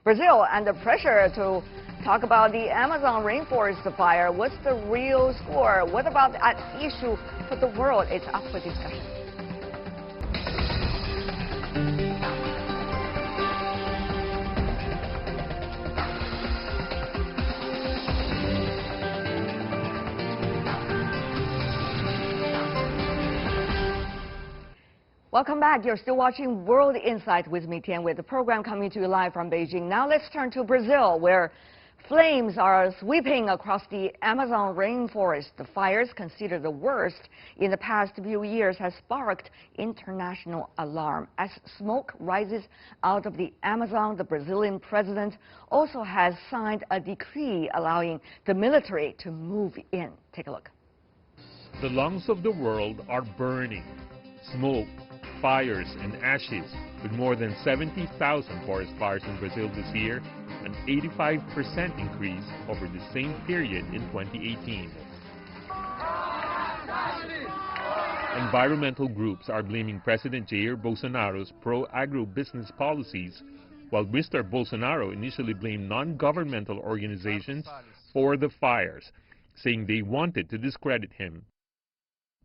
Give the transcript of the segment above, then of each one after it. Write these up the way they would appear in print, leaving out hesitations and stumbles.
Brazil and the pressure to talk about the Amazon rainforest fire. What's the real score? What about that issue for the world? It's up for discussion. Welcome back. You're still watching World Insight with me, Tian, with the program coming to you live from Beijing. Now let's turn to Brazil, where flames are sweeping across the Amazon rainforest. The fires, considered the worst in the past few years, has sparked international alarm. As smoke rises out of the Amazon, the Brazilian president also has signed a decree allowing the military to move in. Take a look. The lungs of the world are burning. Smoke, fires and ashes, with more than 70,000 forest fires in Brazil this year, an 85% increase over the same period in 2018. Environmental groups are blaming President Jair Bolsonaro's pro-agro-business policies, while Mr. Bolsonaro initially blamed non-governmental organizations for the fires, saying they wanted to discredit him.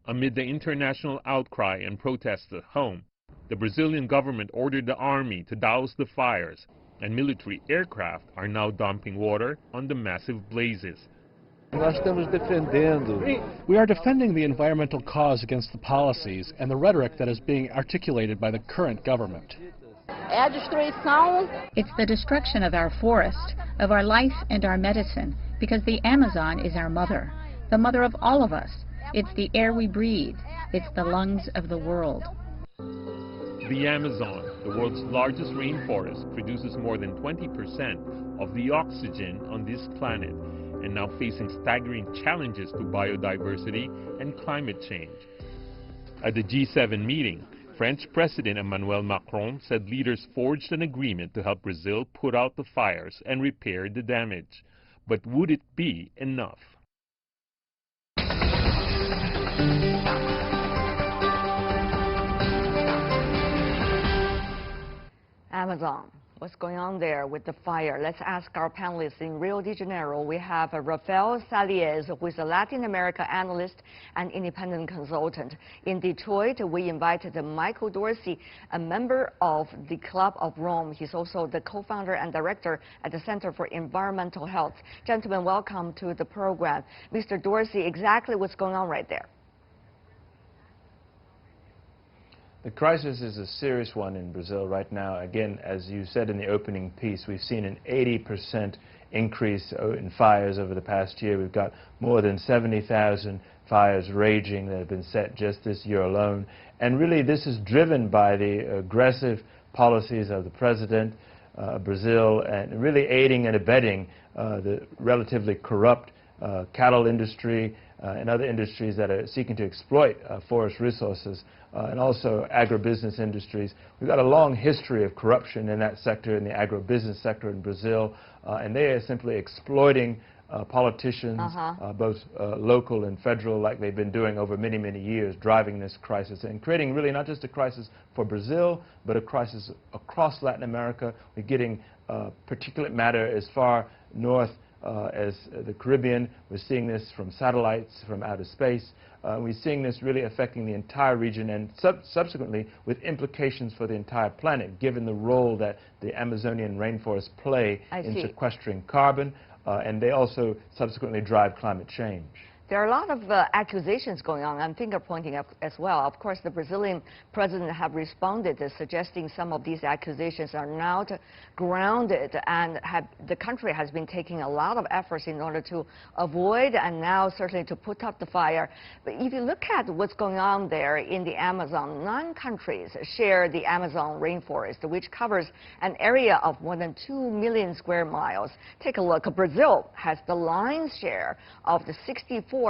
Amid the international outcry and protests at home, the Brazilian government ordered the army to douse the fires, and military aircraft are now dumping water on the massive blazes. We are defending the environmental cause against the policies and the rhetoric that is being articulated by the current government. It's the destruction of our forest, of our life and our medicine, because the Amazon is our mother, the mother of all of us. It's the air we breathe. It's the lungs of the world. The Amazon, the world's largest rainforest, produces more than 20% of the oxygen on this planet, and now facing staggering challenges to biodiversity and climate change. At the G7 meeting, French President Emmanuel Macron said leaders forged an agreement to help Brazil put out the fires and repair the damage. But would it be enough? Amazon. What's going on there with the fire? Let's ask our panelists. In Rio de Janeiro, we have Rafael Saliez, who is a Latin America analyst and independent consultant. In Detroit, we invited Michael Dorsey, a member of the Club of Rome. He's also the co-founder and director at the Center for Environmental Health. Gentlemen, welcome to the program. Mr. Dorsey, exactly what's going on right there? The crisis is a serious one in Brazil right now. Again, as you said in the opening piece, we've seen an 80% increase in fires over the past year. We've got more than 70,000 fires raging that have been set just this year alone. And really this is driven by the aggressive policies of the president of Brazil, and really aiding and abetting the relatively corrupt cattle industry and other industries that are seeking to exploit forest resources, and also agribusiness industries. We've got a long history of corruption in that sector, in the agribusiness sector in Brazil, and they are simply exploiting politicians, both local and federal, like they've been doing over many, many years, driving this crisis and creating really not just a crisis for Brazil, but a crisis across Latin America. We're getting particulate matter as far north as the Caribbean. We're seeing this from satellites from outer space. We're seeing this really affecting the entire region, and subsequently with implications for the entire planet, given the role that the Amazonian rainforests play in sequestering carbon, and they also subsequently drive climate change. There are a lot of accusations going on and finger pointing up as well. Of course, the Brazilian president have responded suggesting some of these accusations are not grounded, and the country has been taking a lot of efforts in order to avoid and now certainly to put out the fire. But if you look at what's going on there in the Amazon, 9 countries share the Amazon rainforest, which covers an area of more than 2 million square miles. Take a look. Brazil has the lion's share of the 64%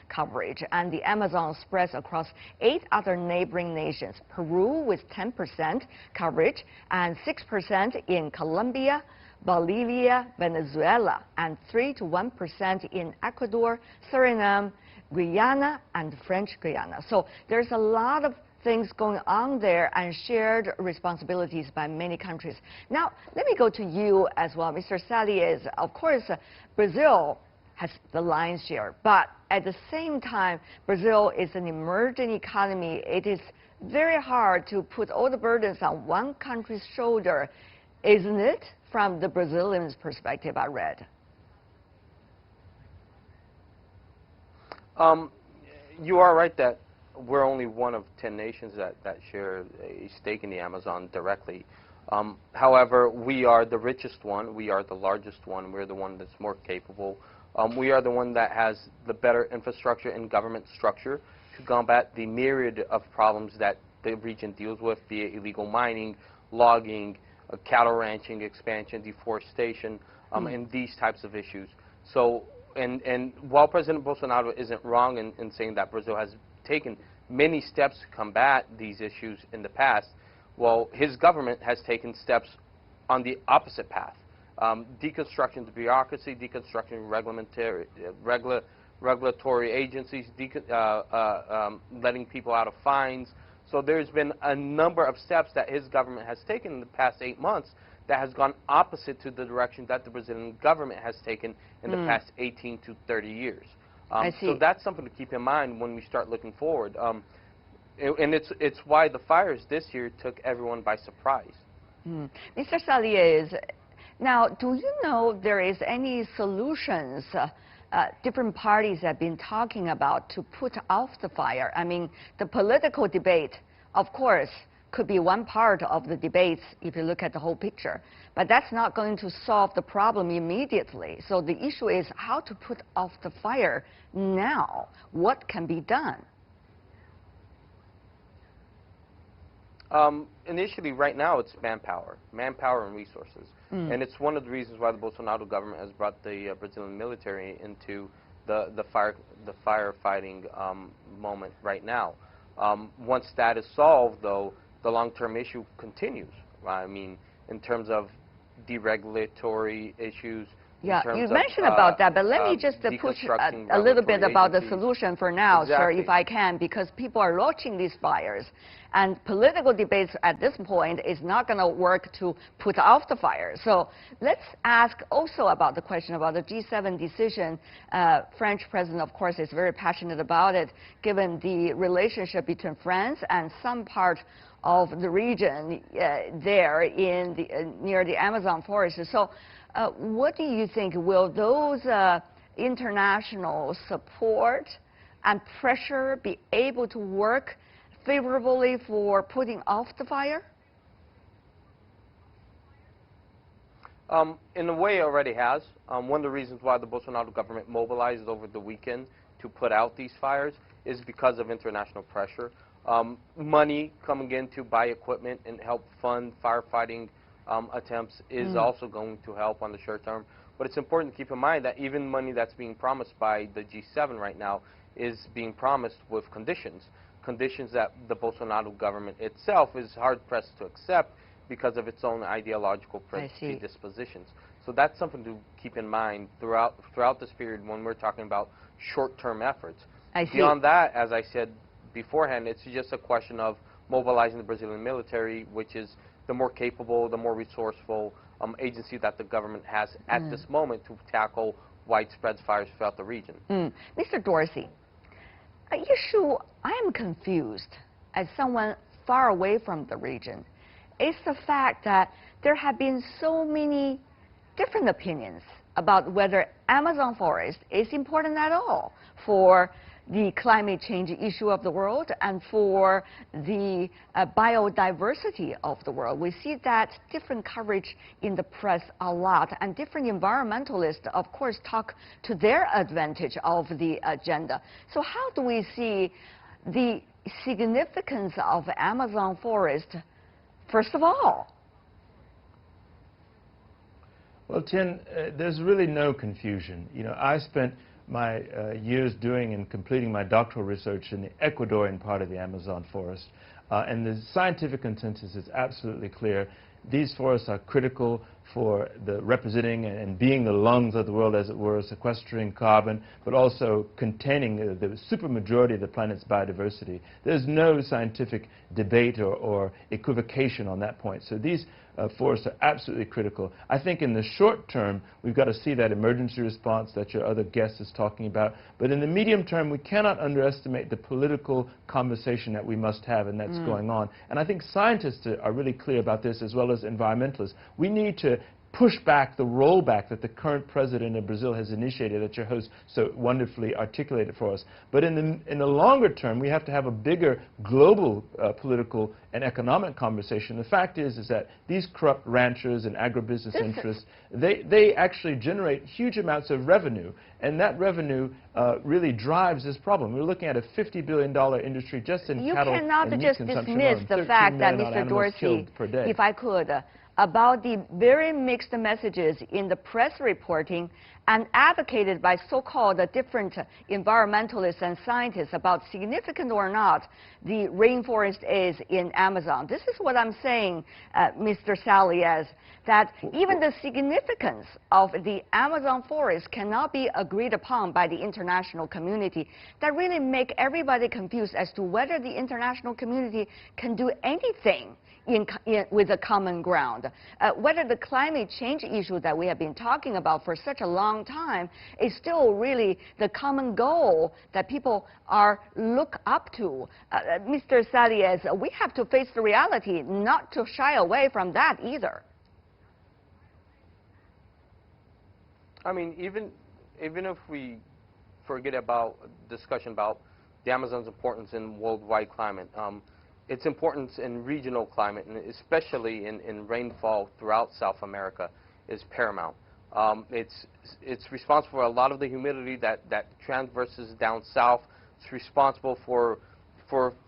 coverage, and the Amazon spreads across 8 other neighboring nations. Peru with 10% coverage and 6% in Colombia, Bolivia, Venezuela, and 3 to 1% in Ecuador, Suriname, Guyana, and French Guyana. So there's a lot of things going on there and shared responsibilities by many countries. Now, let me go to you as well, Mr. Saliers. Of course, Brazil has the lion's share, but at the same time, Brazil is an emerging economy. It is very hard to put all the burdens on one country's shoulder, isn't it? From the Brazilians' perspective, I read. You are right that we're only one of 10 nations that share a stake in the Amazon directly. However, we are the richest one, we are the largest one, we're the one that's more capable. We are the one that has the better infrastructure and government structure to combat the myriad of problems that the region deals with, be it illegal mining, logging, cattle ranching, expansion, deforestation, and these types of issues. So, and while President Bolsonaro isn't wrong in saying that Brazil has taken many steps to combat these issues in the past, well, his government has taken steps on the opposite path. Deconstruction the bureaucracy, deconstructing regulatory agencies, letting people out of fines. So there's been a number of steps that his government has taken in the past 8 months that has gone opposite to the direction that the Brazilian government has taken in the past 18 to 30 years. I see. So that's something to keep in mind when we start looking forward. And it's why the fires this year took everyone by surprise. Mr. Saliers, now, do you know there is any solutions different parties have been talking about to put off the fire? I mean, the political debate, of course, could be one part of the debates if you look at the whole picture. But that's not going to solve the problem immediately. So the issue is how to put off the fire now. What can be done? Initially, right now, it's manpower and resources. And it's one of the reasons why the Bolsonaro government has brought the Brazilian military into the firefighting moment right now. Once that is solved, though, the long-term issue continues. I mean, in terms of deregulatory issues. Yeah, you mentioned about that, but let me just push a little bit about the solution for now, sir, if I can, because people are watching these fires. And political debates at this point is not going to work to put off the fire. So let's ask also about the question about the G7 decision. French president, of course, is very passionate about it, given the relationship between France and some part of the region there in near the Amazon forest. So what do you think? Will those international support and pressure be able to work favorably for putting off the fire? In a way, it already has. One of the reasons why the Bolsonaro government mobilized over the weekend to put out these fires is because of international pressure. Money coming in to buy equipment and help fund firefighting attempts is also going to help on the short term. But it's important to keep in mind that even money that's being promised by the G7 right now is being promised with conditions that the Bolsonaro government itself is hard-pressed to accept because of its own ideological predispositions. So that's something to keep in mind throughout this period when we're talking about short-term efforts. Beyond that, as I said beforehand, it's just a question of mobilizing the Brazilian military, which is the more capable, the more resourceful agency that the government has at this moment to tackle widespread fires throughout the region. Mr. Dorsey, an issue I'm confused as someone far away from the region is the fact that there have been so many different opinions about whether Amazon forest is important at all for the climate change issue of the world and for the biodiversity of the world. We see that different coverage in the press a lot, and different environmentalists, of course, talk to their advantage of the agenda. So how do we see the significance of Amazon forest, first of all? Well, Tien, there's really no confusion. You know, I spent my years doing and completing my doctoral research in the Ecuadorian part of the Amazon forest. And the scientific consensus is absolutely clear. these forests are critical for the representing and being the lungs of the world, as it were, sequestering carbon, but also containing the supermajority of the planet's biodiversity. There's no scientific debate or equivocation on that point. So these forests are absolutely critical. I think in the short term, we've got to see that emergency response that your other guest is talking about. But in the medium term, we cannot underestimate the political conversation that we must have, and that's going on. And I think scientists are really clear about this, as well as environmentalists. We need to push back the rollback that the current president of Brazil has initiated, that your host so wonderfully articulated for us. But in the longer term, we have to have a bigger global political and economic conversation. The fact is that these corrupt ranchers and agribusiness interests, they actually generate huge amounts of revenue, and that revenue really drives this problem. We're looking at a $50 billion industry just in cattle and meat consumption. You cannot just dismiss the fact that, Mr. Dorsey, if I could, about the very mixed messages in the press reporting and advocated by so-called different environmentalists and scientists about significant or not the rainforest is in Amazon. This is what I'm saying, Mr. Salias, that even the significance of the Amazon forest cannot be agreed upon by the international community. That really make everybody confused as to whether the international community can do anything with a common ground. Whether the climate change issue that we have been talking about for such a long time is still really the common goal that people are look up to. Mr. Salias, we have to face the reality, not to shy away from that either. I mean, even if we forget about discussion about the Amazon's importance in worldwide climate, its importance in regional climate, and especially in rainfall throughout South America, is paramount. It's responsible for a lot of the humidity that transverses down south. It's responsible for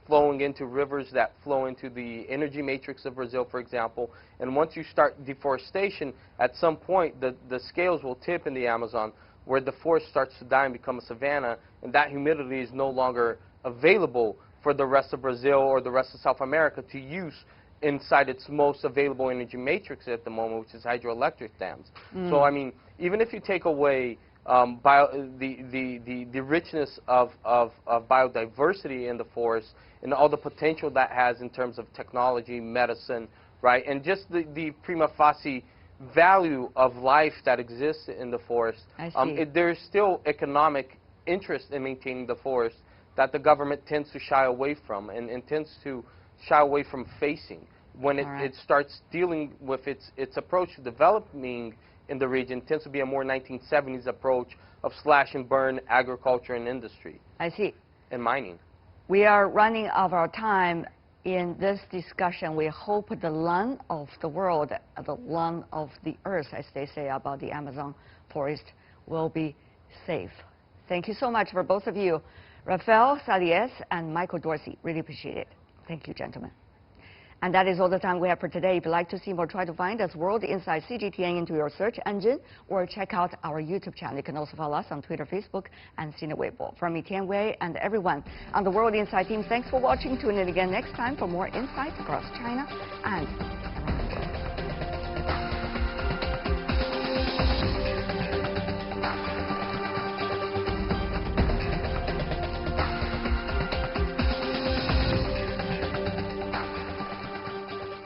flowing into rivers that flow into the energy matrix of Brazil, for example. And once you start deforestation, at some point the scales will tip in the Amazon, where the forest starts to die and become a savanna, and that humidity is no longer available for the rest of Brazil or the rest of South America to use inside its most available energy matrix at the moment, which is hydroelectric dams. So, I mean, even if you take away the richness of biodiversity in the forest and all the potential that has in terms of technology, medicine, right, and just the prima facie value of life that exists in the forest, there's still economic interest in maintaining the forest that the government tends to shy away from and tends to shy away from facing when it starts dealing with its approach to developing in the region. Tends to be a more 1970s approach of slash and burn agriculture and industry. I see. And mining. We are running out of our time in this discussion. We hope the lung of the world, the lung of the earth, as they say about the Amazon forest, will be safe. Thank you so much for both of you. Rafael Salias and Michael Dorsey. Really appreciate it. Thank you, gentlemen. And that is all the time we have for today. If you'd like to see more, try to find us World Insight CGTN into your search engine or check out our YouTube channel. You can also follow us on Twitter, Facebook, and Sina Weibo. From me, Tian Wei, and everyone on the World Insight team, thanks for watching. Tune in again next time for more insights across China and